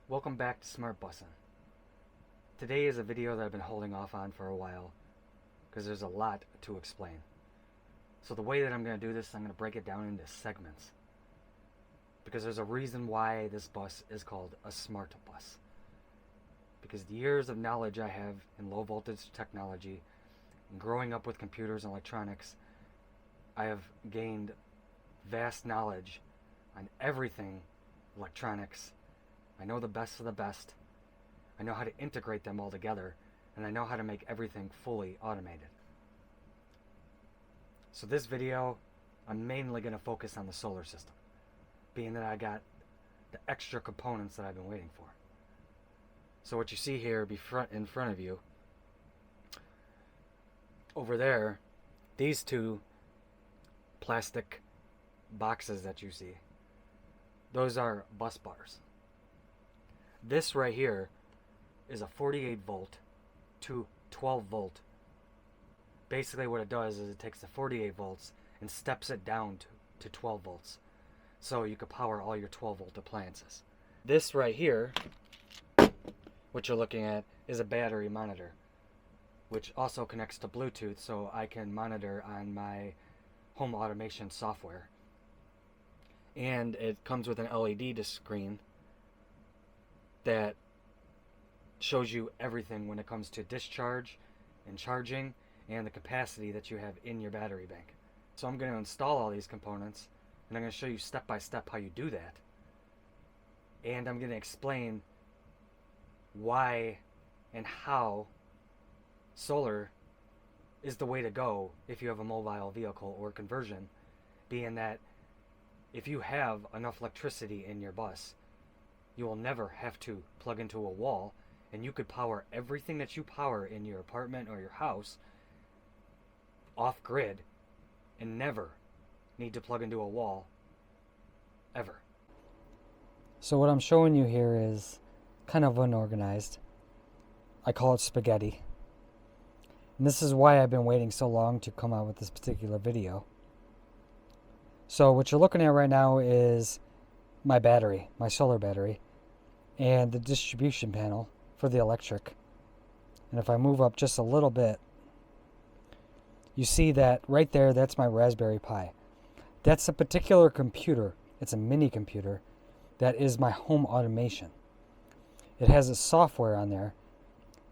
Welcome back to Smart Bussin'. Today is a video that I've been holding off on for a while because there's a lot to explain. So the way that I'm going to do this, I'm going to break it down into segments because there's a reason why this bus is called a smart bus. Because the years of knowledge I have in low voltage technology and growing up with computers and electronics, I have gained vast knowledge on everything electronics. I know the best of the best. I know how to integrate them all together, and I know how to make everything fully automated. So this video, I'm mainly going to focus on the solar system, being that I got the extra components that I've been waiting for. So what you see here in front of you, over there, these two plastic boxes that you see, those are bus bars. This right here is a 48 volt to 12 volt. Basically what it does is it takes the 48 volts and steps it down to 12 volts. So you could power all your 12 volt appliances. This right here, what you're looking at, is a battery monitor, which also connects to Bluetooth so I can monitor on my home automation software. And it comes with an LED screen that shows you everything when it comes to discharge and charging and the capacity that you have in your battery bank. So I'm going to install all these components and I'm going to show you step by step how you do that. And I'm going to explain why and how solar is the way to go if you have a mobile vehicle or conversion, being that if you have enough electricity in your bus, you will never have to plug into a wall, and you could power everything that you power in your apartment or your house off grid and never need to plug into a wall ever. So what I'm showing you here is kind of unorganized. I call it spaghetti. And this is why I've been waiting so long to come out with this particular video. So what you're looking at right now is my battery, my solar battery, and the distribution panel for the electric. And if I move up just a little bit, you see that right there, that's my Raspberry Pi. That's a particular computer. It's a mini computer that is my home automation. It has a software on there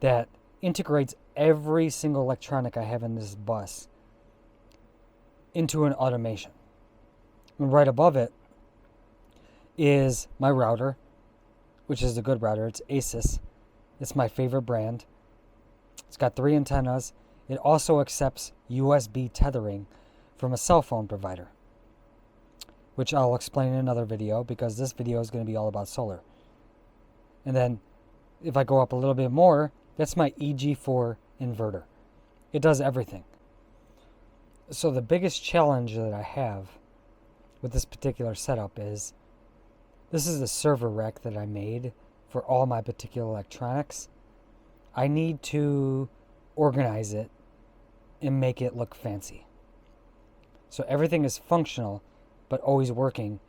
that integrates every single electronic I have in this bus into an automation. And right above it is my router, which is a good router. It's Asus. It's my favorite brand. It's got 3 antennas. It also accepts USB tethering from a cell phone provider, which I'll explain in another video because this video is going to be all about solar. And then if I go up a little bit more, that's my EG4 inverter. It does everything. So the biggest challenge that I have with this particular setup is this is the server rack that I made for all my particular electronics. I need to organize it and make it look fancy. So everything is functional, but always working,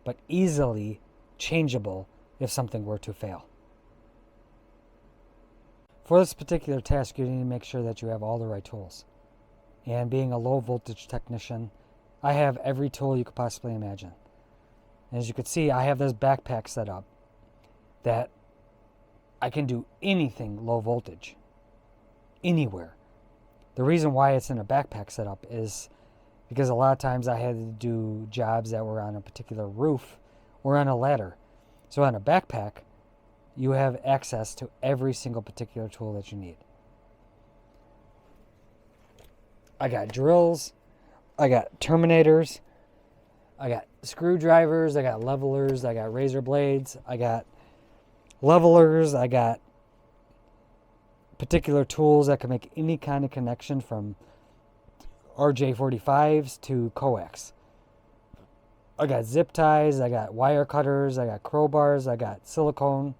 but easily changeable if something were to fail. For this particular task, you need to make sure that you have all the right tools. And being a low voltage technician, I have every tool you could possibly imagine. And as you can see, I have this backpack set up that I can do anything low voltage, anywhere. The reason why it's in a backpack setup is because a lot of times I had to do jobs that were on a particular roof or on a ladder. So on a backpack, you have access to every single particular tool that you need. I got drills, I got terminators, I got screwdrivers, I got levelers, I got razor blades, I got levelers, I got particular tools that can make any kind of connection from RJ45s to coax. I got zip ties, I got wire cutters, I got crowbars, I got silicone,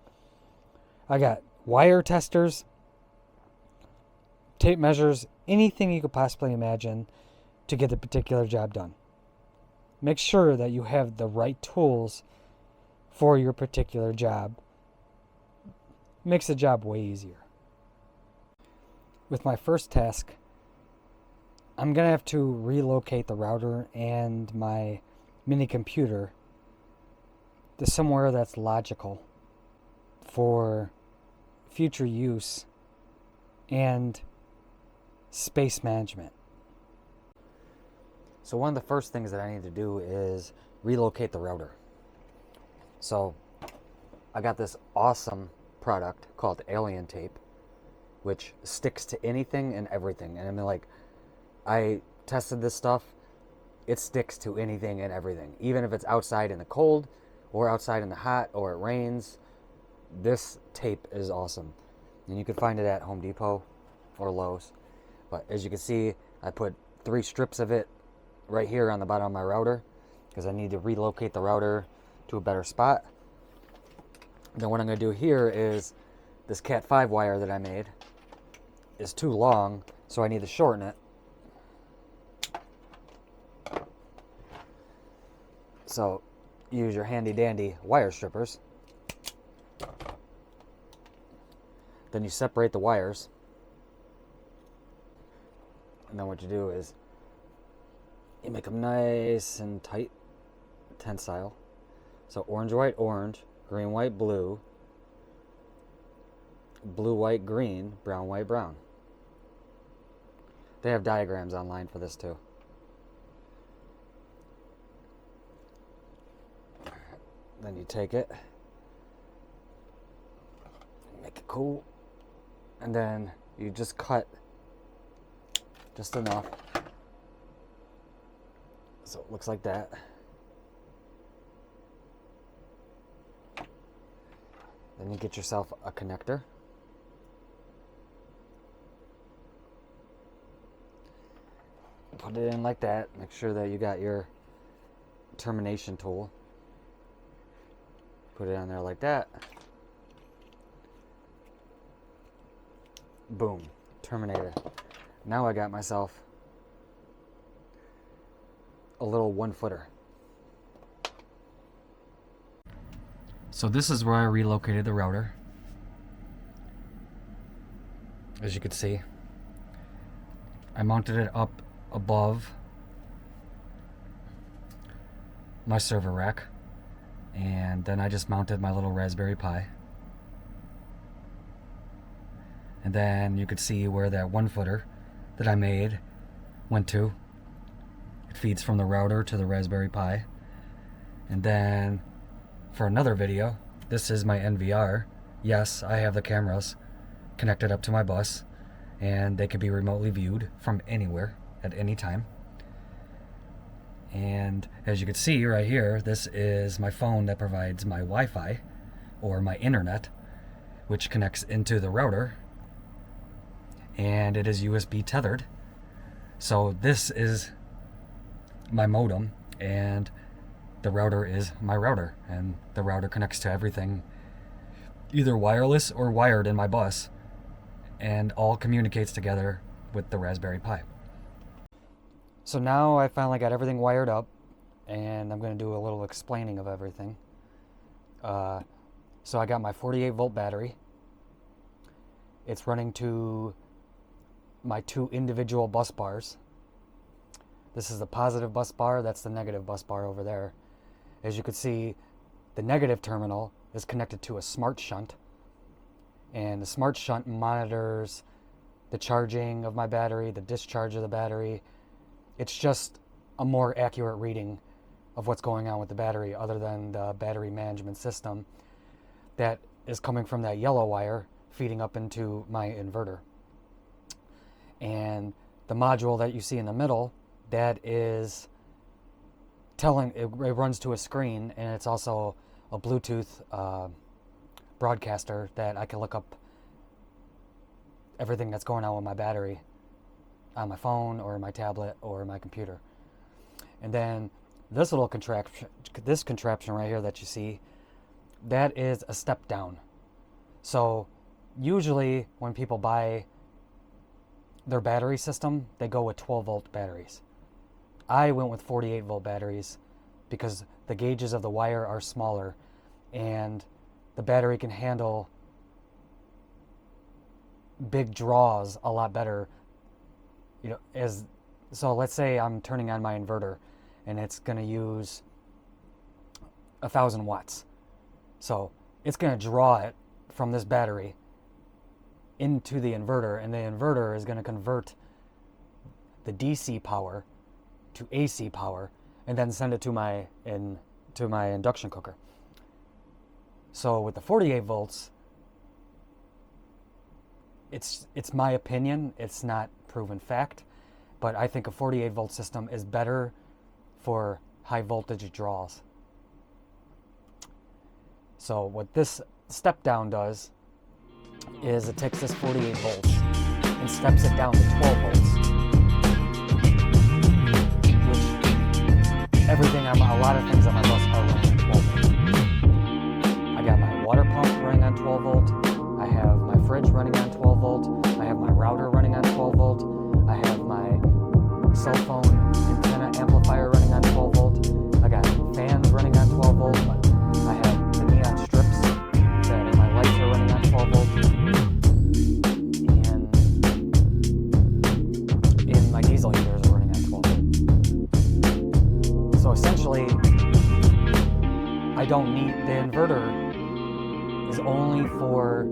I got wire testers, tape measures, anything you could possibly imagine to get the particular job done. Make sure that you have the right tools for your particular job makes the job way easier. With my first task, I'm going to have to relocate the router and my mini computer to somewhere that's logical for future use and space management. So one of the first things that I need to do is relocate the router. So I got this awesome product called Alien Tape, which sticks to anything and everything. And I mean, like, I tested this stuff. It sticks to anything and everything. Even if it's outside in the cold or outside in the hot or it rains, this tape is awesome. And you can find it at Home Depot or Lowe's. But as you can see, I put 3 strips of it right here on the bottom of my router because I need to relocate the router to a better spot. Then what I'm going to do here is this Cat 5 wire that I made is too long, so I need to shorten it. So use your handy dandy wire strippers. Then you separate the wires. And then what you do is you make them nice and tight, tensile. So orange, white, orange, green, white, blue, blue, white, green, brown, white, brown. They have diagrams online for this too. Then you take it, make it cool, and then you just cut just enough so it looks like that. Then you get yourself a connector. Put it in like that. Make sure that you got your termination tool. Put it on there like that. Boom. Terminator. Now I got myself a little 1-footer. So this is where I relocated the router. As you can see, I mounted it up above my server rack, and then I just mounted my little Raspberry Pi. And then you could see where that 1-footer that I made went to. It feeds from the router to the Raspberry Pi. And then for another video, this is my NVR. Yes, I have the cameras connected up to my bus, and they can be remotely viewed from anywhere at any time. And as you can see right here, this is my phone that provides my Wi-Fi or my internet, which connects into the router, and it is USB tethered. So this is my modem, and the router is my router, and the router connects to everything, either wireless or wired in my bus, and all communicates together with the Raspberry Pi. So now I finally got everything wired up, and I'm going to do a little explaining of everything. So I got my 48 volt battery. It's running to my 2 individual bus bars. This is the positive bus bar, that's the negative bus bar over there. As you can see, the negative terminal is connected to a smart shunt, and the smart shunt monitors the charging of my battery, the discharge of the battery. It's just a more accurate reading of what's going on with the battery, other than the battery management system that is coming from that yellow wire feeding up into my inverter. And the module that you see in the middle, that is telling, it runs to a screen, and it's also a Bluetooth broadcaster that I can look up everything that's going on with my battery on my phone or my tablet or my computer. And then this little contraption right here that you see, that is a step down. So usually when people buy their battery system, they go with 12 volt batteries. I went with 48 volt batteries because the gauges of the wire are smaller, and the battery can handle big draws a lot better. You know, so let's say I'm turning on my inverter and it's going to use 1,000 watts. So it's going to draw it from this battery into the inverter, and the inverter is going to convert the DC power to AC power and then send it to my induction cooker. So with the 48 volts, it's my opinion, it's not proven fact, but I think a 48 volt system is better for high voltage draws. So what this step down does is it takes this 48 volts and steps it down to 12 volts, which a lot of things on my bus are running on 12 volt. I got my water pump running on 12 volt. I have my fridge running on 12 volt. I have my router running on 12 volt. I have my cell phone antenna amplifier running on 12 volt. I got fans running on 12 volt. I have the neon strips that my lights are running on 12 volt. And my diesel heaters are running on 12 volt. So essentially, I don't need, the inverter is only for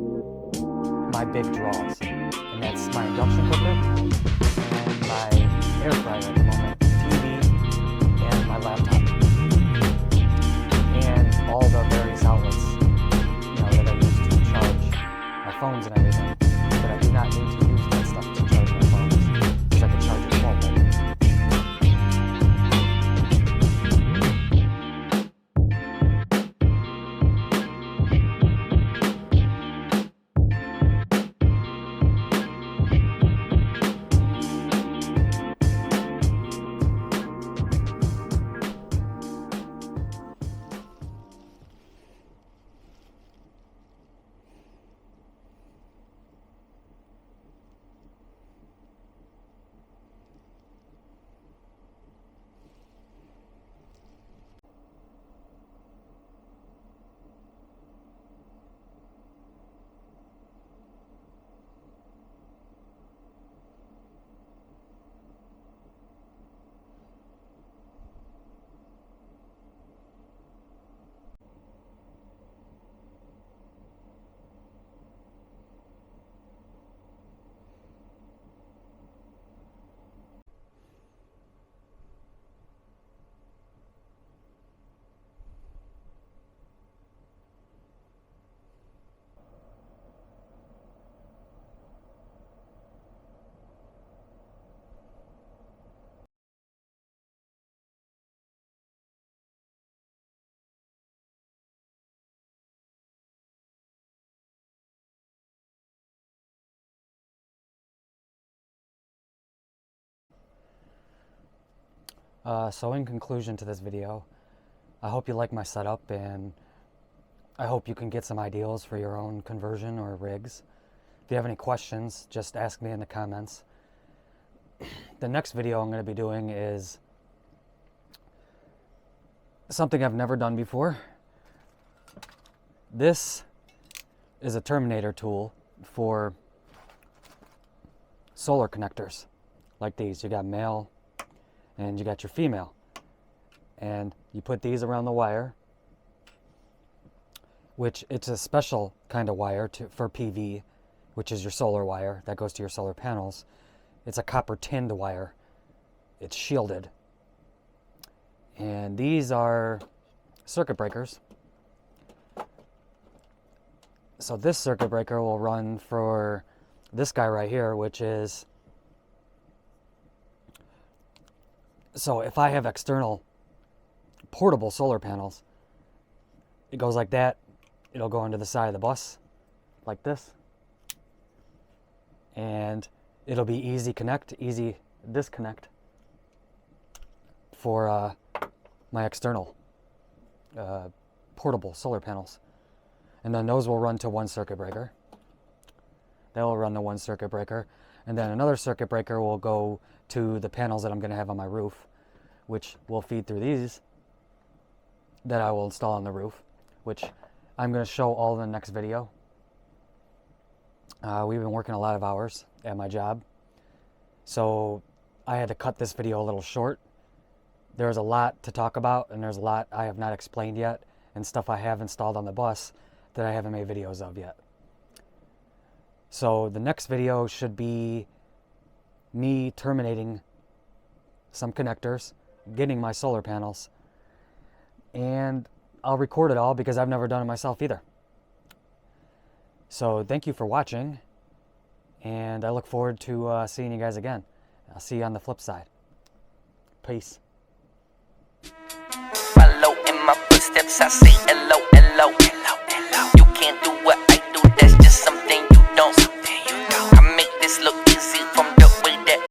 my big draws. And that's my induction cooker and my air fryer at the moment, TV, and my laptop. And all the various outlets, that I use to charge my phones and everything. But I do not need to use that stuff to charge my phones, because I can charge it 12 volt. So in conclusion to this video, I hope you like my setup, and I hope you can get some ideas for your own conversion or rigs. If you have any questions, just ask me in the comments. The next video I'm going to be doing is something I've never done before. This is a terminator tool for solar connectors like these. You got male and you got your female, and you put these around the wire, which it's a special kind of wire for PV, which is your solar wire that goes to your solar panels. It's a copper tinned wire. It's shielded. And these are circuit breakers. So this circuit breaker will run for this guy right here, which is, so if I have external portable solar panels, it goes like that. It'll go into the side of the bus like this. And it'll be easy connect, easy disconnect for my external portable solar panels. And then those will run to one circuit breaker. They will run to one circuit breaker. And then another circuit breaker will go to the panels that I'm going to have on my roof, which will feed through these that I will install on the roof, which I'm going to show all in the next video. We've been working a lot of hours at my job, so I had to cut this video a little short. There's a lot to talk about, and there's a lot I have not explained yet, and stuff I have installed on the bus that I haven't made videos of yet. So the next video should be me terminating some connectors, getting my solar panels, and I'll record it all because I've never done it myself either. So thank you for watching, and I look forward to seeing you guys again. I'll see you on the flip side. Peace. Follow in my footsteps, I say hello, hello, hello, hello. You can't do